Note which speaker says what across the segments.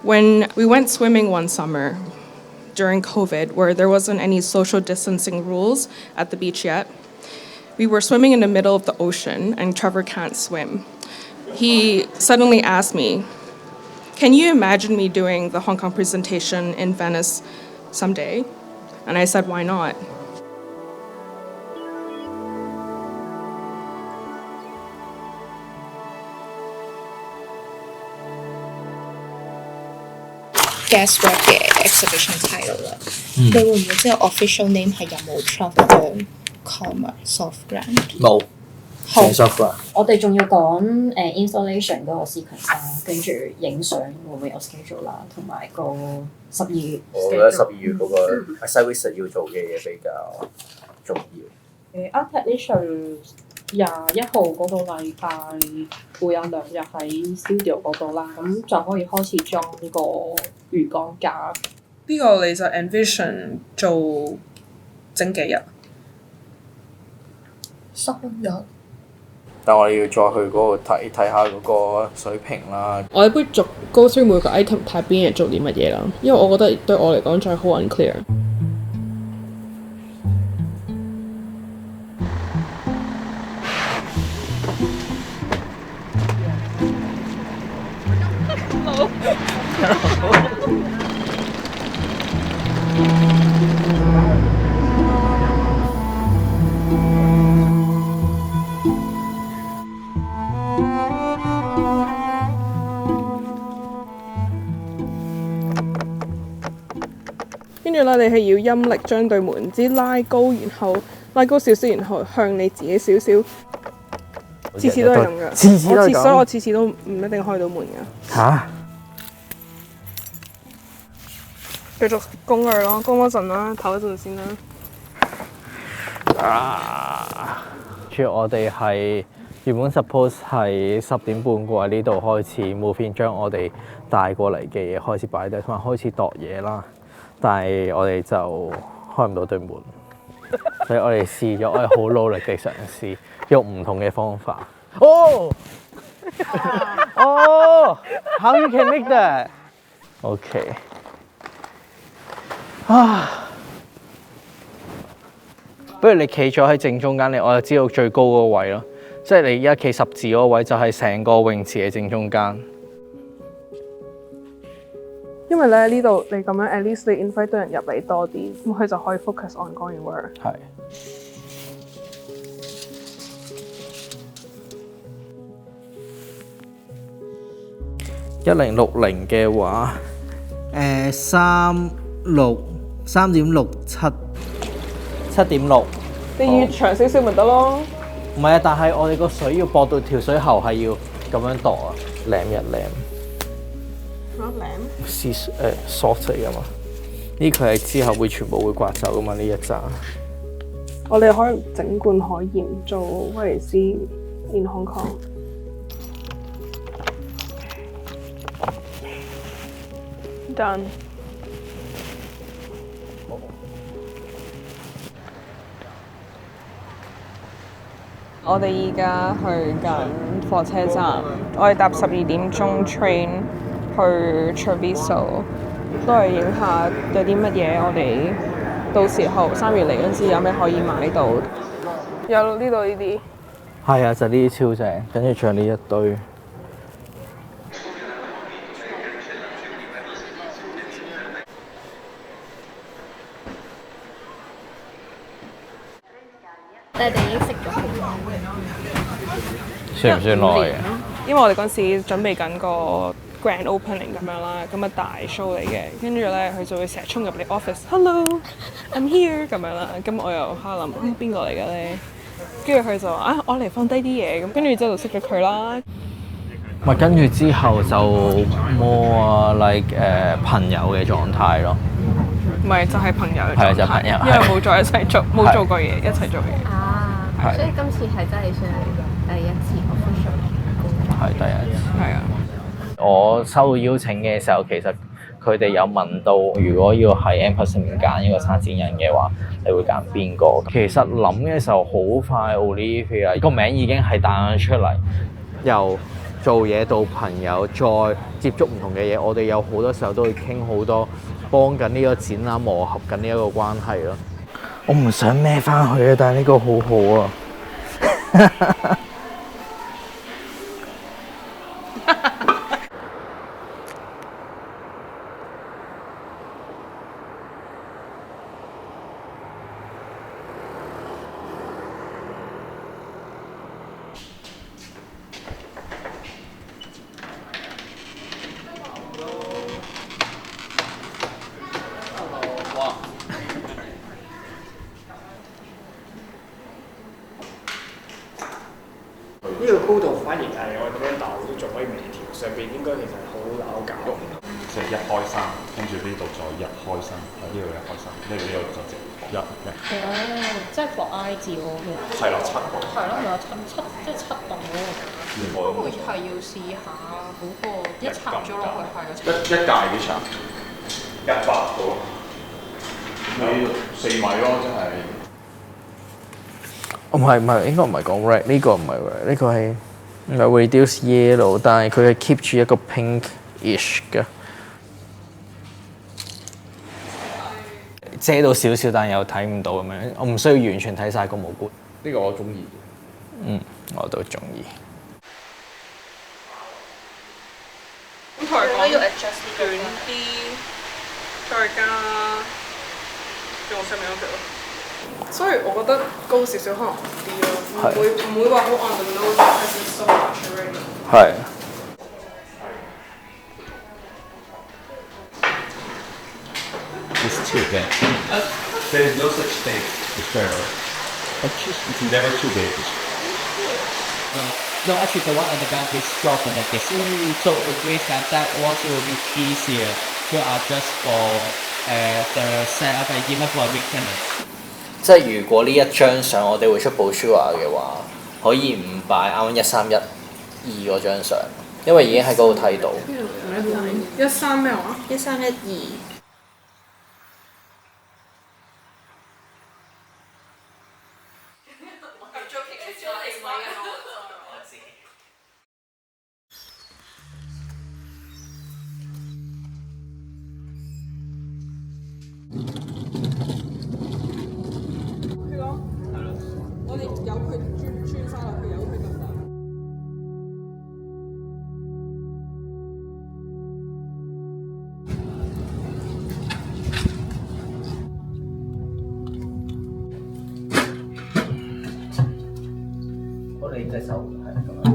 Speaker 1: When we went swimming one summer during COVID, where there wasn't any social distancing rules at the beach yet, we were swimming in the middle of the ocean, and Trevor can't swim. He suddenly asked me, "Can you imagine me doing the Hong Kong presentation in Venice someday?" And I said, "Why not?"
Speaker 2: Gaswork 嘅 exhibition title 啦，你會唔會知道 official name 係有冇 Travel Commerce Soft Grant？
Speaker 3: 冇，係 soft grant。
Speaker 4: 我哋仲要講installation 嗰個 sequence 啦，跟住影相會唔會有 schedule 啦，同埋個12月。
Speaker 3: 我覺得12月嗰個 site visit 要做嘅嘢比較重要。
Speaker 5: Art Technician 21號嗰個禮拜會有2日喺 studio 嗰度啦，咁就可以開始裝個魚缸架。
Speaker 6: 呢個你就 envision 做整幾日
Speaker 2: ？3日。
Speaker 3: 但我哋要再去嗰度睇下嗰個水平啦。
Speaker 1: 我哋不如逐 go through 每個 item 睇邊日做啲乜嘢啦，因為我覺得對我嚟講仲係好 unclear。跟住咧，你係要陰力將對門枝拉高，然後拉高少少，然後向你自己少少。次次都係咁㗎，
Speaker 3: 次次都係咁。
Speaker 1: 所以我次次都唔一定開到門㗎。
Speaker 3: 嚇！
Speaker 1: 繼續攻佢咯，攻嗰陣啦，唞一陣先啦。
Speaker 3: 主要我哋係原本 suppose 係10點半過喺呢度開始 move in， 將我哋帶過嚟嘅嘢開始擺低，同埋開始度嘢啦。但係我哋就開唔到對門，所以我哋試咗，我哋好努力地嘗試用唔同嘅方法。哦，How you can make that？ OK。不如你企咗喺正中間，我就知道最高嗰個位咯。即係你而家企十字嗰個位，就係成個泳池嘅正中間。
Speaker 1: 因為咧呢度你咁樣 at least 你 invite 到人入嚟多啲，咁佢就可以 focus on 講完 work。
Speaker 3: 係。1060嘅話，3.67，7.6。
Speaker 1: 你越長少少咪得咯。
Speaker 3: 唔係啊，但係我哋個水要駁到條水喉係要咁樣度啊，舐一舐。soft 嚟噶嘛？呢佢係之後會全部會刮走噶嘛？呢一紮。
Speaker 1: 我哋可以整罐海鹽做威尼斯 in Hong Kong。Done。我哋依家去緊火車站，我哋搭12點鐘 train 去 Treviso， 都係影下有啲乜嘢，我哋到時候3月嚟嗰陣時有咩可以買到。有呢度呢啲。
Speaker 3: 係啊，就呢啲超正，跟住仲有呢一堆。
Speaker 4: 你哋已經識咗好耐，
Speaker 3: 算唔算耐嘅？
Speaker 1: 因為我哋嗰陣時準備緊個 grand opening 咁樣啦，咁啊大 show 嚟嘅，跟住咧佢就會成日衝入你 office，hello，I'm here 咁樣啦，咁我又喺度諗邊個嚟嘅咧，跟住佢就話啊，我嚟放低啲嘢，咁跟住之後就識咗佢啦。
Speaker 3: 咪跟住之後就 more like 朋友嘅狀態咯。
Speaker 1: 唔係就係朋友嘅狀態，
Speaker 3: 係啊，就係朋友，
Speaker 1: 因為冇再一齊做，冇做過嘢，一齊做嘢。
Speaker 4: 啊，所以今次係真係算係第一次 official 工作。
Speaker 3: 係第一次。
Speaker 1: 係啊。
Speaker 3: 我收到邀請嘅時候，其實佢哋有問到，如果要喺 M+ 入面揀一個策展人嘅話，你會揀邊個？其實諗嘅時候好快 Olivia 個名已經係彈咗出嚟，由做嘢到朋友，再接觸唔同嘅嘢，我哋有好多時候都會傾好多，幫緊呢個展覽磨合緊呢一個關係咯。我唔想孭翻去啊，但係呢個好好啊。
Speaker 7: 呢個高度反而係我哋咁樣鬧都仲可以微調，上邊應該其實好拗搞。
Speaker 8: 即係一開三，跟住呢度再一開三，呢度一開三，呢度就直一嘅。
Speaker 5: 即係 for I 字嗰個。
Speaker 8: 係啦，七個。
Speaker 5: 係咯，咪有七即係七棟嗰個。不過係要試下嗰個一插咗落去係個。
Speaker 8: 一屆幾長？100個。咁你4米咯，真係。
Speaker 3: 唔係，應該唔係講 red， 呢個唔係 red， 呢個係 reduce yellow， 但係佢係 keep 住一個 pinkish 嘅，遮到少少，但又睇唔到咁樣。我唔需要完全睇晒個毛管。
Speaker 8: 呢個我中意。
Speaker 3: 我都中意。
Speaker 1: 咁同佢講要 adjust 短啲，再加用上面嗰隻咯。所以我覺得高少少可能好啲咯，唔會話好 on the nose because it's so much already。
Speaker 3: 係。
Speaker 8: It's too big. There is no such thing as fair. It's never too big.
Speaker 9: No, actually, the one on the back is stronger than this. So it means that also will be easier to adjust for the setup and even for maintenance.
Speaker 3: 即係如果呢一張相我哋會出 brochure 嘅話，可以唔擺啱131-2嗰張相，因為已經喺嗰度睇到。
Speaker 1: 13咩話
Speaker 2: 1312。
Speaker 1: 我哋由佢穿晒落去，由佢得唔得？
Speaker 3: 我哋隻手係咁樣。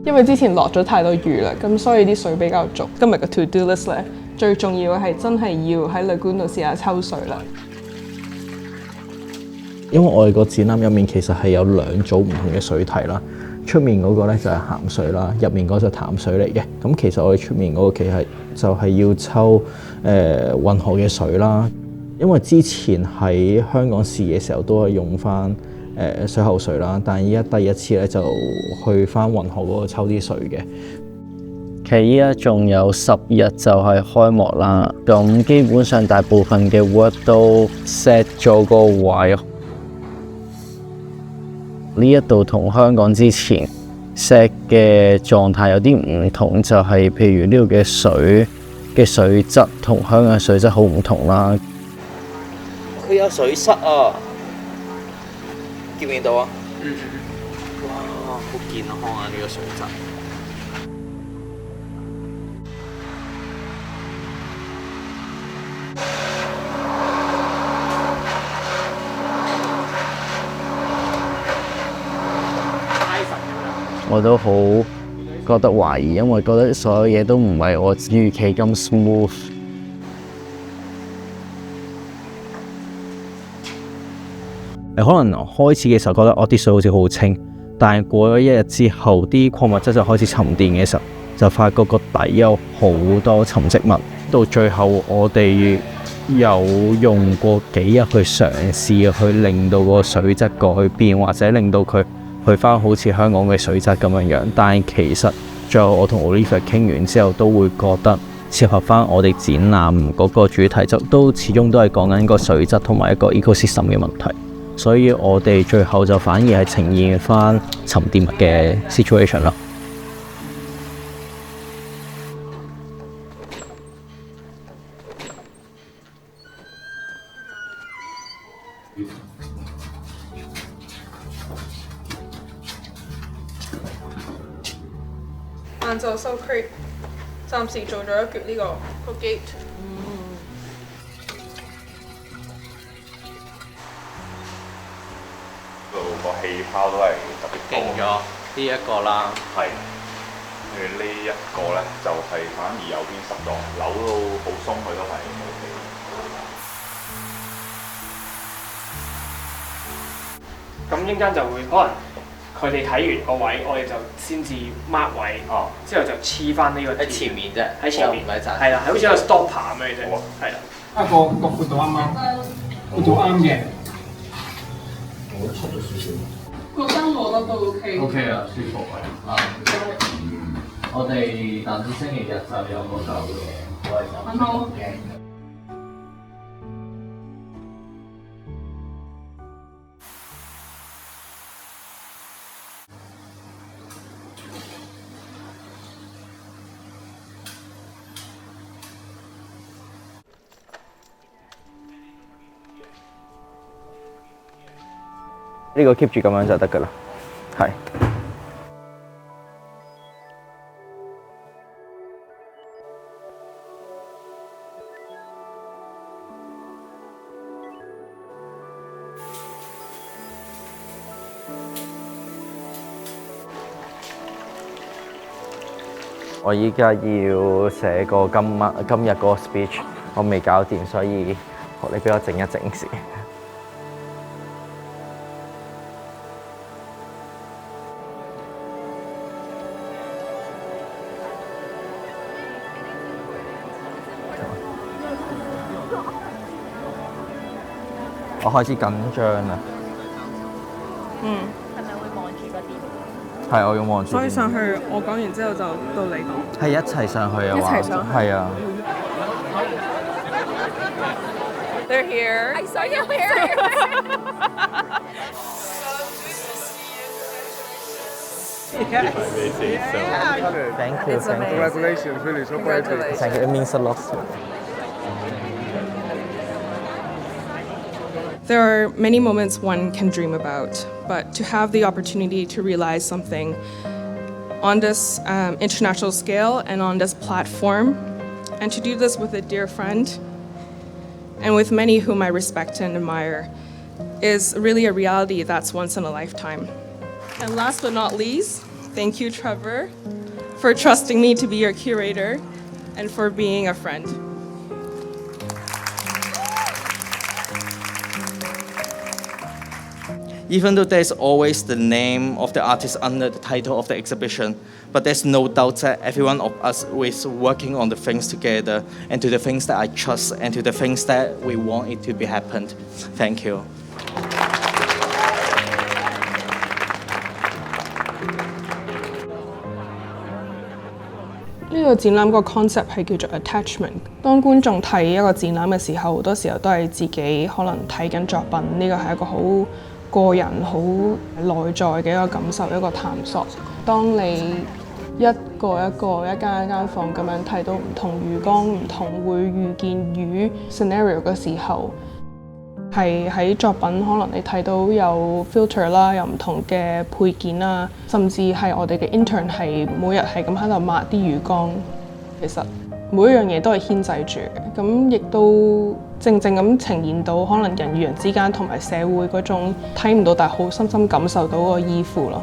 Speaker 1: 因為之前落咗太多雨啦，咁所以啲水比較足。今日嘅 to do list 咧，最重要嘅係真係要喺lagoon度試下抽水啦。
Speaker 3: 因為我哋個展覽入面其實係有2組唔同嘅水體啦，出面嗰個咧就係鹹水啦，入面嗰就淡水嚟嘅。咁其實我哋出面嗰個其實就係要抽運河嘅水啦。因為之前喺香港試嘅時候都係用翻水喉水啦，但係依家第一次咧就去翻運河嗰度抽啲水嘅。其實依家仲有10日就係開幕啦，咁基本上大部分嘅 work 都 set 咗個位。呢一度同香港之前 set 嘅狀態有啲唔同，就係譬如呢度嘅水質同香港嘅水質好唔同啦。佢有水塞啊！見唔見到啊？哇，好健康啊！呢個水質。我都好覺得懷疑，因為覺得所有嘢都唔係我預期咁 smooth。可能開始嘅時候覺得啲水好似好清，但係過咗1日之後，啲礦物質就開始沉澱嘅時候，就發覺個底有好多沉積物。到最後我哋有用過幾日去嘗試去令到個水質改變，或者令到佢去翻好似香港嘅水質咁樣，但係其實最後我同 Olivia 傾完之後，都會覺得切合翻我哋展覽嗰個主題，就都始終都係講緊個水質同埋一個 ecosystem 嘅問題。所以我哋最後就反而係呈現翻沉澱物嘅 situation 咯。
Speaker 1: 晏晝收 crate， 暫時做咗一橛呢個 gate。
Speaker 8: 個氣泡都係特別
Speaker 3: 勁咗呢一個啦，
Speaker 8: 係。跟住呢一個咧就係反而右邊濕咗，扭到好鬆佢都係 OK。
Speaker 7: 咁一陣間就會可能佢哋睇完個位，我哋就先至 mark 位，之後就黐翻呢個
Speaker 3: 喺前面啫，
Speaker 7: 喺前面
Speaker 3: 唔係
Speaker 7: 係啦，係好似一個 stopper 咁樣啫，係啦。
Speaker 10: 個闊度啱啱，闊度啱嘅。
Speaker 1: 個燈我覺得都 OK。OK
Speaker 3: 啊，舒服啊。我哋等星期日就有個酒嘅，我哋就
Speaker 1: 好。
Speaker 3: 呢個 keep 住咁樣就得㗎啦，係。我依家要寫個今日個 speech， 我未搞掂，所以你俾我靜一靜先。我開始緊張啦。
Speaker 4: 係咪會望住嗰啲？
Speaker 3: 係，我要望住。
Speaker 1: 所以上去，我講完之後就到你講。
Speaker 3: 係一齊上去啊！
Speaker 1: 一齊上去。
Speaker 3: 係啊。
Speaker 1: They're here. I saw you here.
Speaker 3: Thank you.
Speaker 10: Congratulations, really, so congratulations.
Speaker 3: Thank you. It means a lot.
Speaker 1: There are many moments one can dream about, but to have the opportunity to realize something on this international scale and on this platform, and to do this with a dear friend and with many whom I respect and admire, is really a reality that's once in a lifetime. And last but not least, thank you, Trevor, for trusting me to be your curator and for being a friend.
Speaker 11: Even though there's always the name of the artist under the title of the exhibition, but there's no doubt that every one of us is working on the things together and to the things that I trust and to the things that we want it to be happened. Thank you.
Speaker 1: 呢個展覽個 concept 係叫做 attachment。當觀眾睇一個展覽嘅時候，好多時候都係自己可能睇緊作品，呢個係一個好個人、好內在嘅一個感受、一個探索。當你一個一間房咁樣睇到唔同魚缸、唔同會遇見魚 scenario 嘅時候，係喺作品可能你睇到有 filter 啦，有唔同嘅配件啦，甚至係我哋嘅 intern 係每日係咁喺度抹啲魚缸。其實每一樣嘢都係牽制住嘅，咁亦都正咁呈現到可能人與人之間同埋社會嗰種睇唔到但係好深深感受到個依附咯。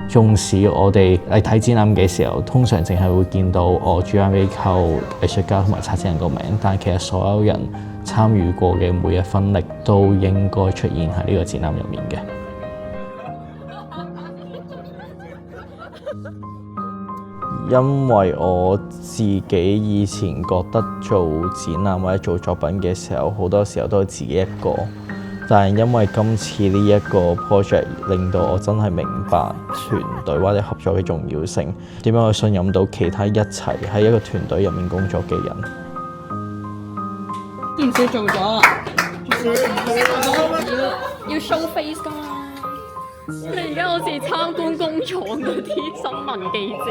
Speaker 3: 縱使我哋嚟睇展覽嘅時候，通常淨係會見到我主辦機構、藝術家同埋策展人個名，但係其實所有人參與過嘅每一分力都應該出現喺呢個展覽入面嘅。因為我自己以前覺得做展覽或者做作品嘅時候，好多時候都係自己一個。但係因為今次呢一個 project 令到我真係明白團隊或者合作嘅重要性，點樣去信任到其他一齊喺一個團隊入面工作嘅人。
Speaker 1: 唔少做咗。
Speaker 12: 要 show face 噶嘛？你而家好似參觀工廠嗰啲新聞記者，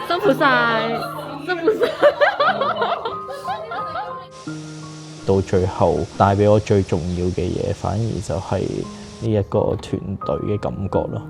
Speaker 12: 辛苦晒，辛苦晒。
Speaker 3: 到最後帶俾我最重要嘅嘢，反而就係呢一個團隊嘅感覺咯。